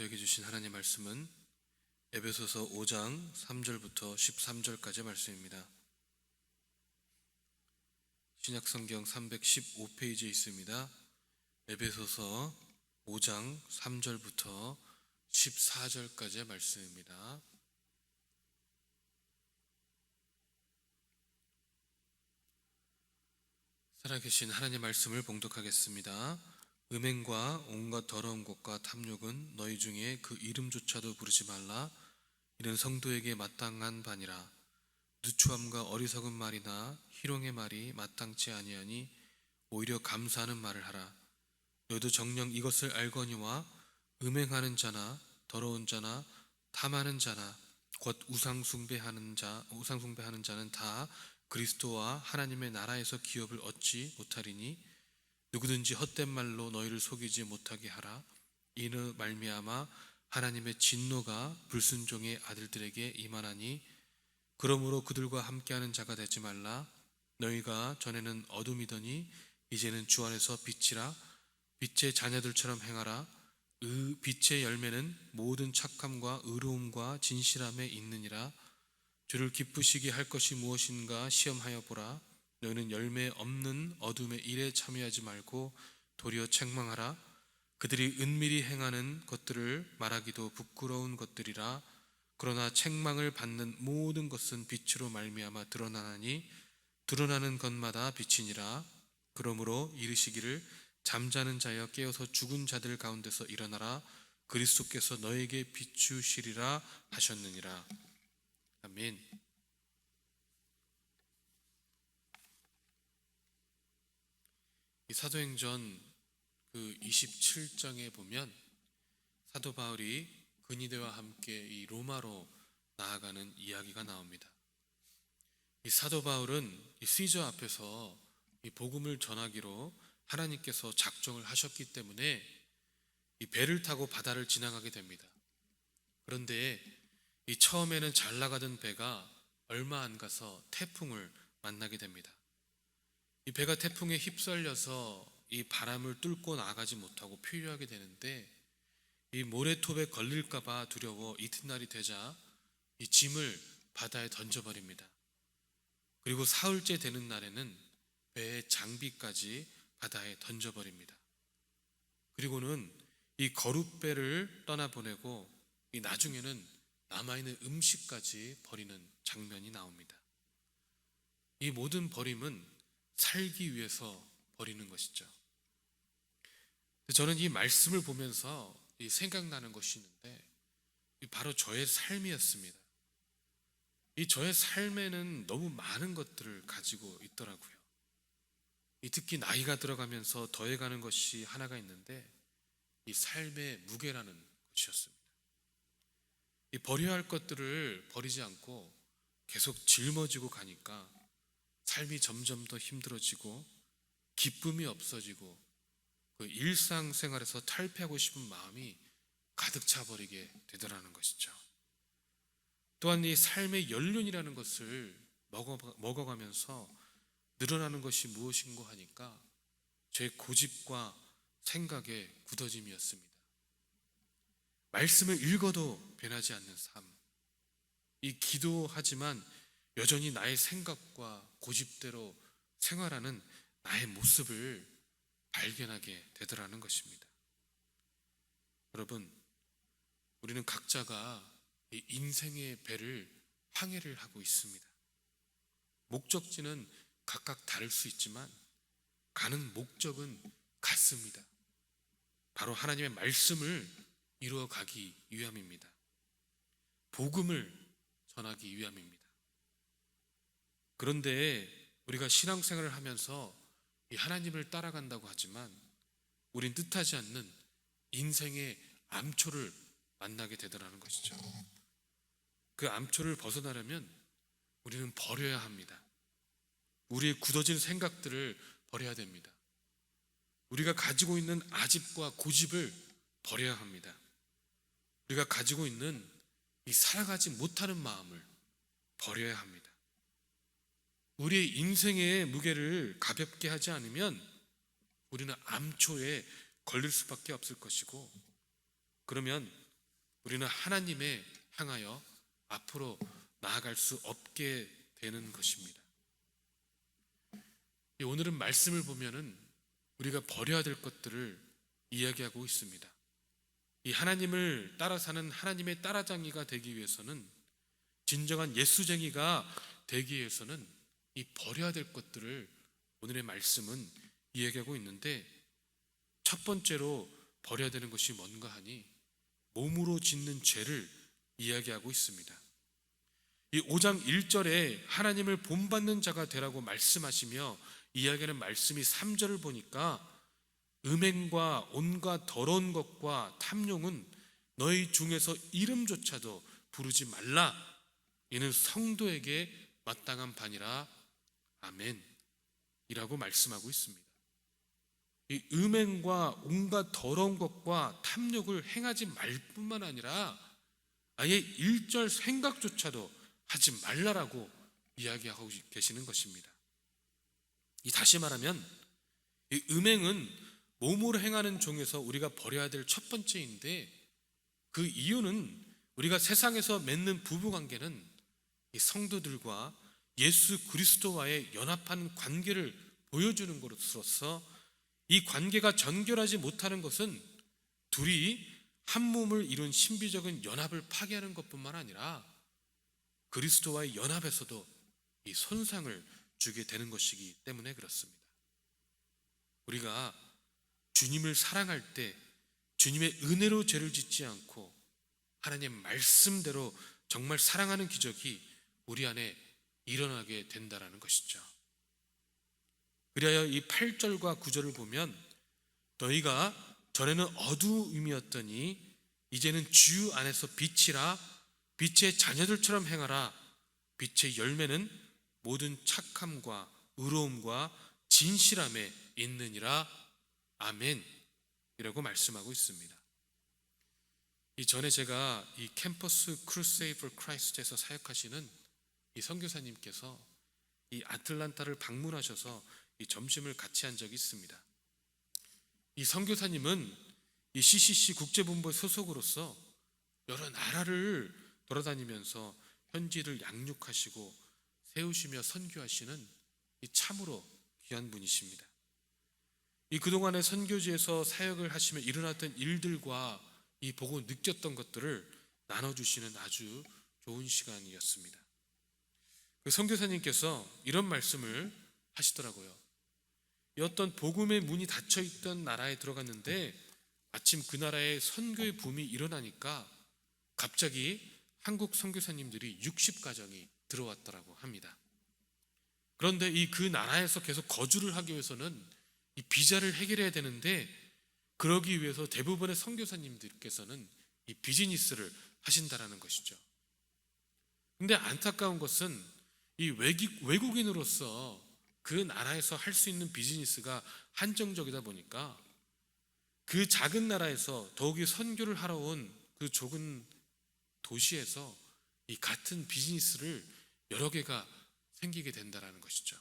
저에게 주신 하나님 말씀은 에베소서 5장 3절부터 13절까지 말씀입니다. 신약성경 315페이지에 있습니다. 에베소서 5장 3절부터 14절까지의 말씀입니다. 살아계신 하나님 말씀을 봉독하겠습니다. 음행과 온갖 더러운 것과 탐욕은 너희 중에 그 이름조차도 부르지 말라. 이는 성도에게 마땅한 바니라. 누추함과 어리석은 말이나 희롱의 말이 마땅치 아니하니 오히려 감사하는 말을 하라. 너희도 정녕 이것을 알거니와 음행하는 자나 더러운 자나 탐하는 자나 곧 우상숭배하는 자는 다 그리스도와 하나님의 나라에서 기업을 얻지 못하리니 누구든지 헛된 말로 너희를 속이지 못하게 하라. 이는 말미암아 하나님의 진노가 불순종의 아들들에게 임하나니 그러므로 그들과 함께하는 자가 되지 말라. 너희가 전에는 어둠이더니 이제는 주 안에서 빛이라. 빛의 자녀들처럼 행하라. 빛의 열매는 모든 착함과 의로움과 진실함에 있느니라. 주를 기쁘시게 할 것이 무엇인가 시험하여 보라. 너희는 열매 없는 어둠의 일에 참여하지 말고 도리어 책망하라. 그들이 은밀히 행하는 것들을 말하기도 부끄러운 것들이라. 그러나 책망을 받는 모든 것은 빛으로 말미암아 드러나나니 드러나는 것마다 빛이니라. 그러므로 이르시기를 잠자는 자여 깨어서 죽은 자들 가운데서 일어나라. 그리스도께서 너에게 비추시리라 하셨느니라. 아멘. 이 사도행전 27장에 보면 사도 바울이 근위대와 함께 이 로마로 나아가는 이야기가 나옵니다. 이 사도 바울은 이 시저 앞에서 이 복음을 전하기로 하나님께서 작정을 하셨기 때문에 이 배를 타고 바다를 지나가게 됩니다. 그런데 이 처음에는 잘 나가던 배가 얼마 안 가서 태풍을 만나게 됩니다. 이 배가 태풍에 휩쓸려서 이 바람을 뚫고 나가지 못하고漂流하게 되는데 이 모래톱에 걸릴까봐 두려워 이튿날이 되자 이 짐을 바다에 던져버립니다. 그리고 사흘째 되는 날에는 배의 장비까지 바다에 던져버립니다. 그리고는 이 거룻배를 떠나보내고 이 나중에는 남아있는 음식까지 버리는 장면이 나옵니다. 이 모든 버림은 살기 위해서 버리는 것이죠. 저는 이 말씀을 보면서 생각나는 것이 있는데 바로 저의 삶이었습니다. 이 저의 삶에는 너무 많은 것들을 가지고 있더라고요. 특히 나이가 들어가면서 더해가는 것이 하나가 있는데 이 삶의 무게라는 것이었습니다. 이 버려야 할 것들을 버리지 않고 계속 짊어지고 가니까 삶이 점점 더 힘들어지고 기쁨이 없어지고 그 일상생활에서 탈피하고 싶은 마음이 가득 차버리게 되더라는 것이죠. 또한 이 삶의 연륜이라는 것을 먹어가면서 늘어나는 것이 무엇인고 하니까 제 고집과 생각의 굳어짐이었습니다. 말씀을 읽어도 변하지 않는 삶, 이 기도하지만 여전히 나의 생각과 고집대로 생활하는 나의 모습을 발견하게 되더라는 것입니다. 여러분, 우리는 각자가 이 인생의 배를 항해를 하고 있습니다. 목적지는 각각 다를 수 있지만 가는 목적은 같습니다. 바로 하나님의 말씀을 이루어가기 위함입니다. 복음을 전하기 위함입니다. 그런데 우리가 신앙생활을 하면서 이 하나님을 따라간다고 하지만 우린 뜻하지 않는 인생의 암초를 만나게 되더라는 것이죠. 그 암초를 벗어나려면 우리는 버려야 합니다. 우리의 굳어진 생각들을 버려야 됩니다. 우리가 가지고 있는 아집과 고집을 버려야 합니다. 우리가 가지고 있는 이 살아가지 못하는 마음을 버려야 합니다. 우리의 인생의 무게를 가볍게 하지 않으면 우리는 암초에 걸릴 수밖에 없을 것이고, 그러면 우리는 하나님에 향하여 앞으로 나아갈 수 없게 되는 것입니다. 오늘은 말씀을 보면은 우리가 버려야 될 것들을 이야기하고 있습니다. 이 하나님을 따라 사는 하나님의 따라장이가 되기 위해서는, 진정한 예수쟁이가 되기 위해서는 이 버려야 될 것들을 오늘의 말씀은 이야기하고 있는데, 첫 번째로 버려야 되는 것이 뭔가 하니 몸으로 짓는 죄를 이야기하고 있습니다. 이 5장 1절에 하나님을 본받는 자가 되라고 말씀하시며 이야기하는 말씀이 3절을 보니까 음행과 온갖 더러운 것과 탐욕은 너희 중에서 이름조차도 부르지 말라. 이는 성도에게 마땅한 바니라. 아멘. 이라고 말씀하고 있습니다. 이 음행과 온갖 더러운 것과 탐욕을 행하지 말 뿐만 아니라 아예 일절 생각조차도 하지 말라라고 이야기하고 계시는 것입니다. 다시 말하면 이 음행은 몸으로 행하는 종에서 우리가 버려야 될 첫 번째인데, 그 이유는 우리가 세상에서 맺는 부부관계는 이 성도들과 예수 그리스도와의 연합한 관계를 보여주는 것으로서, 이 관계가 전결하지 못하는 것은 둘이 한 몸을 이룬 신비적인 연합을 파괴하는 것뿐만 아니라 그리스도와의 연합에서도 이 손상을 주게 되는 것이기 때문에 그렇습니다. 우리가 주님을 사랑할 때 주님의 은혜로 죄를 짓지 않고 하나님 말씀대로 정말 사랑하는 기적이 우리 안에 일어나게 된다라는 것이죠. 그리하여 이 8절과 9절을 보면 너희가 전에는 어두움이었더니 이제는 주 안에서 빛이라. 빛의 자녀들처럼 행하라. 빛의 열매는 모든 착함과 의로움과 진실함에 있느니라. 아멘. 이라고 말씀하고 있습니다. 이전에 제가 이 캠퍼스 크루세이드 포 크라이스트에서 사역하시는 이 선교사님께서 이 아틀란타를 방문하셔서 이 점심을 같이 한 적이 있습니다. 이 선교사님은 이 CCC 국제본부의 소속으로서 여러 나라를 돌아다니면서 현지를 양육하시고 세우시며 선교하시는 이 참으로 귀한 분이십니다. 이 그동안의 선교지에서 사역을 하시며 일어났던 일들과 이 보고 느꼈던 것들을 나눠주시는 아주 좋은 시간이었습니다. 그 선교사님께서 이런 말씀을 하시더라고요. 어떤 복음의 문이 닫혀있던 나라에 들어갔는데 마침 그 나라에 선교의 붐이 일어나니까 갑자기 한국 선교사님들이 60가정이 들어왔더라고 합니다. 그런데 이 그 나라에서 계속 거주를 하기 위해서는 이 비자를 해결해야 되는데, 그러기 위해서 대부분의 선교사님들께서는 이 비즈니스를 하신다라는 것이죠. 근데 안타까운 것은 이 외국인으로서 그 나라에서 할 수 있는 비즈니스가 한정적이다 보니까 그 작은 나라에서 더욱이 선교를 하러 온 그 좁은 도시에서 이 같은 비즈니스를 여러 개가 생기게 된다라는 것이죠.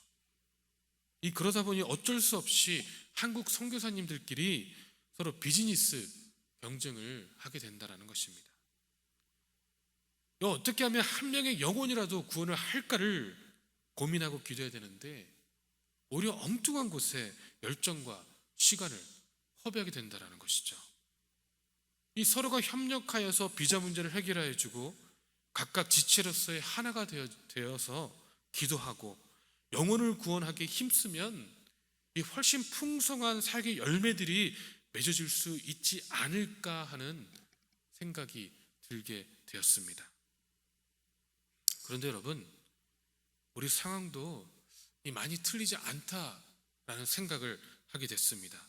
그러다 보니 어쩔 수 없이 한국 선교사님들끼리 서로 비즈니스 경쟁을 하게 된다라는 것입니다. 어떻게 하면 한 명의 영혼이라도 구원을 할까를 고민하고 기도해야 되는데 오히려 엉뚱한 곳에 열정과 시간을 허비하게 된다라는 것이죠. 이 서로가 협력하여서 비자 문제를 해결해 주고 각각 지체로서의 하나가 되어서 기도하고 영혼을 구원하기에 힘쓰면 이 훨씬 풍성한 사역의 열매들이 맺어질 수 있지 않을까 하는 생각이 들게 되었습니다. 그런데 여러분, 우리 상황도 많이 틀리지 않다라는 생각을 하게 됐습니다.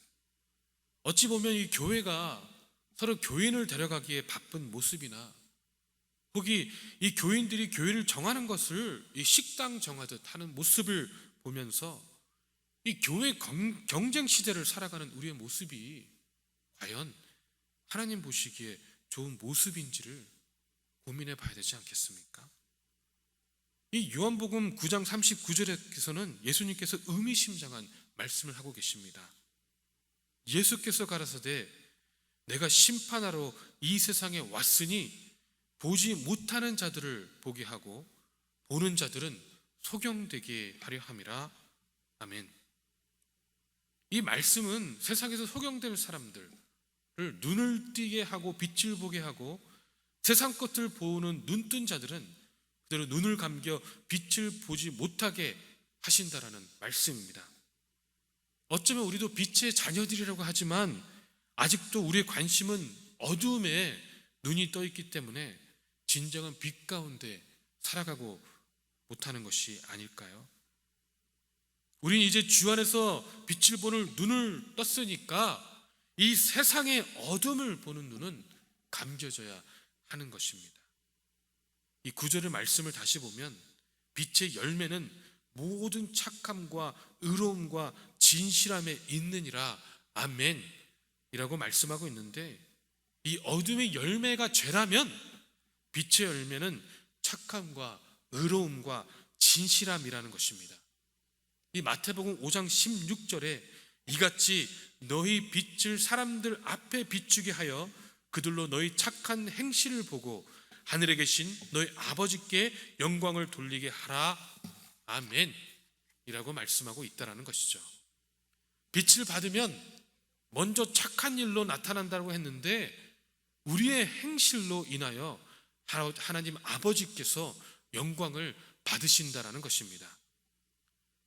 어찌 보면 이 교회가 서로 교인을 데려가기에 바쁜 모습이나 혹이 이 교인들이 교회를 정하는 것을 이 식당 정하듯 하는 모습을 보면서 이 교회 경쟁 시대를 살아가는 우리의 모습이 과연 하나님 보시기에 좋은 모습인지를 고민해 봐야 되지 않겠습니까? 이 요한복음 9장 39절에서는 예수님께서 의미심장한 말씀을 하고 계십니다. 예수께서 가라사대 내가 심판하러 이 세상에 왔으니 보지 못하는 자들을 보게 하고 보는 자들은 소경되게 하려 함이라. 아멘. 이 말씀은 세상에서 소경된 사람들을 눈을 띄게 하고 빛을 보게 하고 세상 것들 보는 눈뜬 자들은 그대로 눈을 감겨 빛을 보지 못하게 하신다라는 말씀입니다. 어쩌면 우리도 빛의 자녀들이라고 하지만 아직도 우리의 관심은 어두움에 눈이 떠 있기 때문에 진정한 빛 가운데 살아가고 못하는 것이 아닐까요? 우리는 이제 주 안에서 빛을 보는 눈을 떴으니까 이 세상의 어둠을 보는 눈은 감겨져야 하는 것입니다. 이 구절의 말씀을 다시 보면 빛의 열매는 모든 착함과 의로움과 진실함에 있느니라. 아멘 이라고 말씀하고 있는데, 이 어둠의 열매가 죄라면 빛의 열매는 착함과 의로움과 진실함이라는 것입니다. 이 마태복음 5장 16절에 이같이 너희 빛을 사람들 앞에 비추게 하여 그들로 너희 착한 행실을 보고 하늘에 계신 너희 아버지께 영광을 돌리게 하라. 아멘 이라고 말씀하고 있다는 것이죠. 빛을 받으면 먼저 착한 일로 나타난다고 했는데 우리의 행실로 인하여 하나님 아버지께서 영광을 받으신다는 것입니다.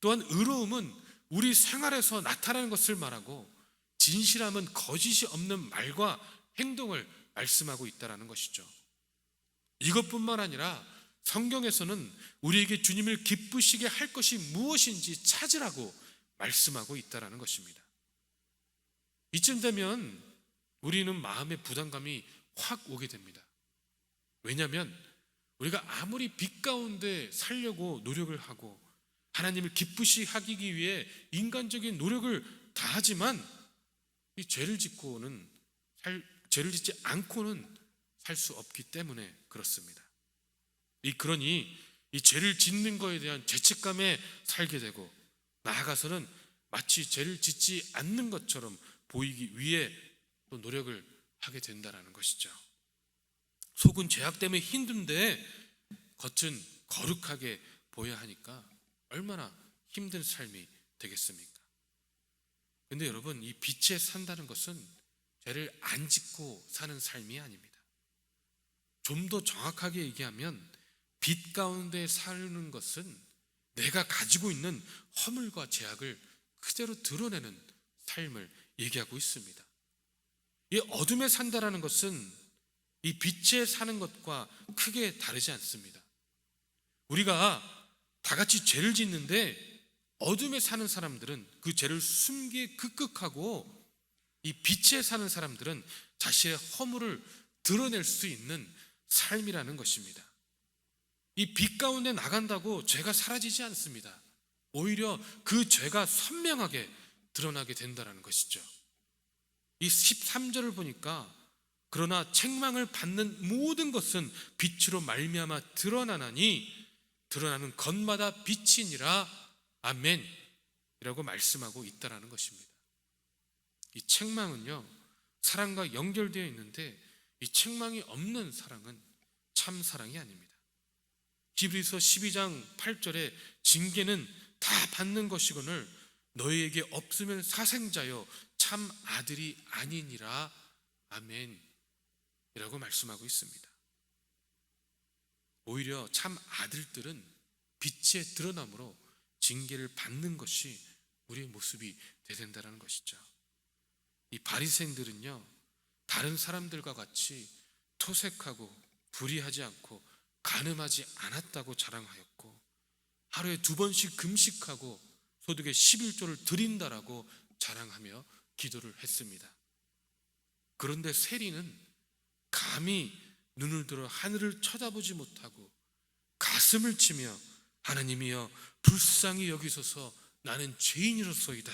또한 의로움은 우리 생활에서 나타나는 것을 말하고, 진실함은 거짓이 없는 말과 행동을 말씀하고 있다는 것이죠. 이것뿐만 아니라 성경에서는 우리에게 주님을 기쁘시게 할 것이 무엇인지 찾으라고 말씀하고 있다는 것입니다. 이쯤 되면 우리는 마음의 부담감이 확 오게 됩니다. 왜냐하면 우리가 아무리 빛 가운데 살려고 노력을 하고 하나님을 기쁘시게 하기 위해 인간적인 노력을 다하지만 이 죄를 짓지 않고는 살 수 없기 때문에 그렇습니다. 그러니 이 죄를 짓는 것에 대한 죄책감에 살게 되고, 나아가서는 마치 죄를 짓지 않는 것처럼 보이기 위해 또 노력을 하게 된다는 것이죠. 속은 죄악 때문에 힘든데 겉은 거룩하게 보여야 하니까 얼마나 힘든 삶이 되겠습니까? 근데 여러분, 이 빛에 산다는 것은 죄를 안 짓고 사는 삶이 아닙니다. 좀 더 정확하게 얘기하면 빛 가운데 사는 것은 내가 가지고 있는 허물과 죄악을 그대로 드러내는 삶을 얘기하고 있습니다. 이 어둠에 산다라는 것은 이 빛에 사는 것과 크게 다르지 않습니다. 우리가 다 같이 죄를 짓는데 어둠에 사는 사람들은 그 죄를 숨기에 급급하고, 이 빛에 사는 사람들은 자신의 허물을 드러낼 수 있는 삶이라는 것입니다. 이 빛 가운데 나간다고 죄가 사라지지 않습니다. 오히려 그 죄가 선명하게 드러나게 된다는 것이죠. 이 13절을 보니까 그러나 책망을 받는 모든 것은 빛으로 말미암아 드러나나니 드러나는 것마다 빛이니라. 아멘 이라고 말씀하고 있다는 것입니다. 이 책망은요, 사랑과 연결되어 있는데 이 책망이 없는 사랑은 참 사랑이 아닙니다. 히브리서 12장 8절에 징계는 다 받는 것이거늘 너희에게 없으면 사생자여 참 아들이 아니니라. 아멘 이라고 말씀하고 있습니다. 오히려 참 아들들은 빛에 드러남으로 징계를 받는 것이 우리의 모습이 되야 된다는 것이죠. 이 바리새인들은요, 다른 사람들과 같이 토색하고 불의하지 않고 간음하지 않았다고 자랑하였고, 하루에 2번씩 금식하고 소득의 11조를 드린다라고 자랑하며 기도를 했습니다. 그런데 세리는 감히 눈을 들어 하늘을 쳐다보지 못하고 가슴을 치며 하나님이여 불쌍히 여기소서 나는 죄인이로소이다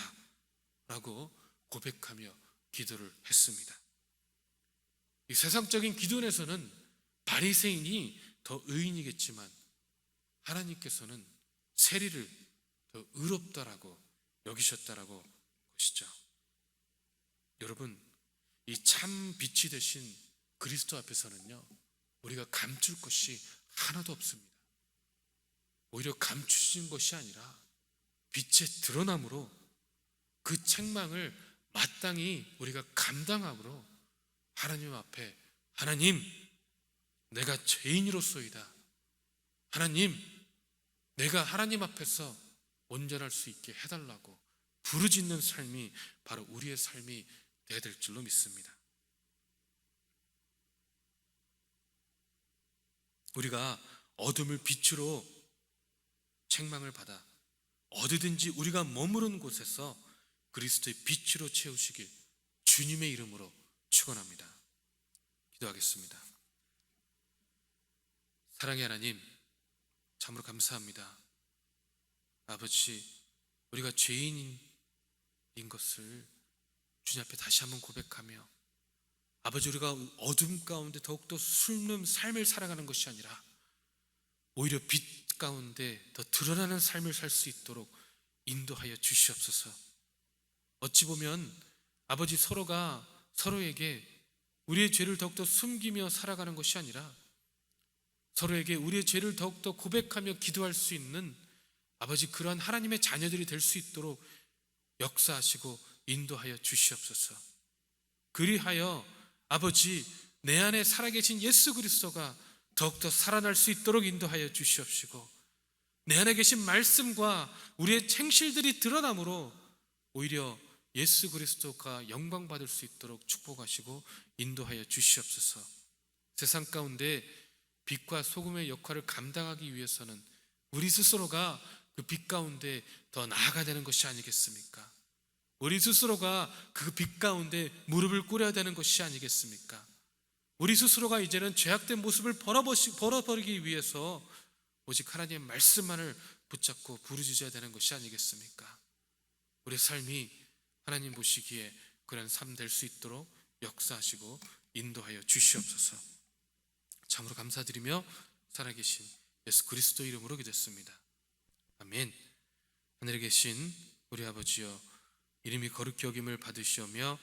라고 고백하며 기도를 했습니다. 이 세상적인 기도에서는 바리새인이 더 의인이겠지만 하나님께서는 세리를 더 의롭다라고 여기셨다라고 것이죠. 여러분, 이 참 빛이 되신 그리스도 앞에서는요, 우리가 감출 것이 하나도 없습니다. 오히려 감추신 것이 아니라 빛의 드러남으로 그 책망을 마땅히 우리가 감당함으로 하나님 앞에, 하나님, 내가 죄인으로소이다, 하나님, 내가 하나님 앞에서 온전할 수 있게 해달라고 부르짖는 삶이 바로 우리의 삶이 되어야 될 줄로 믿습니다. 우리가 어둠을 빛으로 책망을 받아 어디든지 우리가 머무른 곳에서 그리스도의 빛으로 채우시길 주님의 이름으로 축원합니다. 기도하겠습니다. 사랑의 하나님, 참으로 감사합니다. 아버지, 우리가 죄인인 것을 주님 앞에 다시 한번 고백하며, 아버지, 우리가 어둠 가운데 더욱더 숨는 삶을 살아가는 것이 아니라 오히려 빛 가운데 더 드러나는 삶을 살 수 있도록 인도하여 주시옵소서. 어찌 보면 아버지, 서로가 서로에게 우리의 죄를 더욱더 숨기며 살아가는 것이 아니라 서로에게 우리의 죄를 더욱더 고백하며 기도할 수 있는 아버지, 그러한 하나님의 자녀들이 될 수 있도록 역사하시고 인도하여 주시옵소서. 그리하여 아버지, 내 안에 살아계신 예수 그리스도가 더욱더 살아날 수 있도록 인도하여 주시옵시고, 내 안에 계신 말씀과 우리의 행실들이 드러남으로 오히려 예수 그리스도가 영광 받을 수 있도록 축복하시고 인도하여 주시옵소서. 세상 가운데 빛과 소금의 역할을 감당하기 위해서는 우리 스스로가 그 빛 가운데 더 나아가야 되는 것이 아니겠습니까? 우리 스스로가 그 빛 가운데 무릎을 꿇어야 되는 것이 아니겠습니까? 우리 스스로가 이제는 죄악된 모습을 벌어버리기 위해서 오직 하나님의 말씀만을 붙잡고 부르짖어야 되는 것이 아니겠습니까? 우리 삶이 하나님 보시기에 그런 삶 될 수 있도록 역사하시고 인도하여 주시옵소서. 참으로 감사드리며 살아계신 예수 그리스도 이름으로 기도했습니다. 아멘. 하늘에 계신 우리 아버지여, 이름이 거룩히 여김을 받으시오며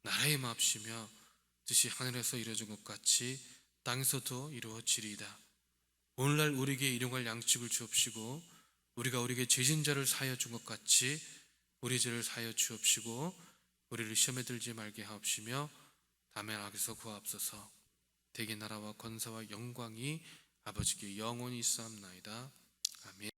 나라의 마옵시며 뜻이 하늘에서 이루어진 것 같이 땅에서도 이루어지리이다. 오늘날 우리에게 일용할 양식을 주옵시고, 우리가 우리에게 죄진 자를 사하여 준 것 같이 우리 죄를 사하여 주옵시고, 우리를 시험에 들지 말게 하옵시며 다만 악에서 구하옵소서. 대개 나라와 권세와 영광이 아버지께 영원히 있사옵나이다. 아멘.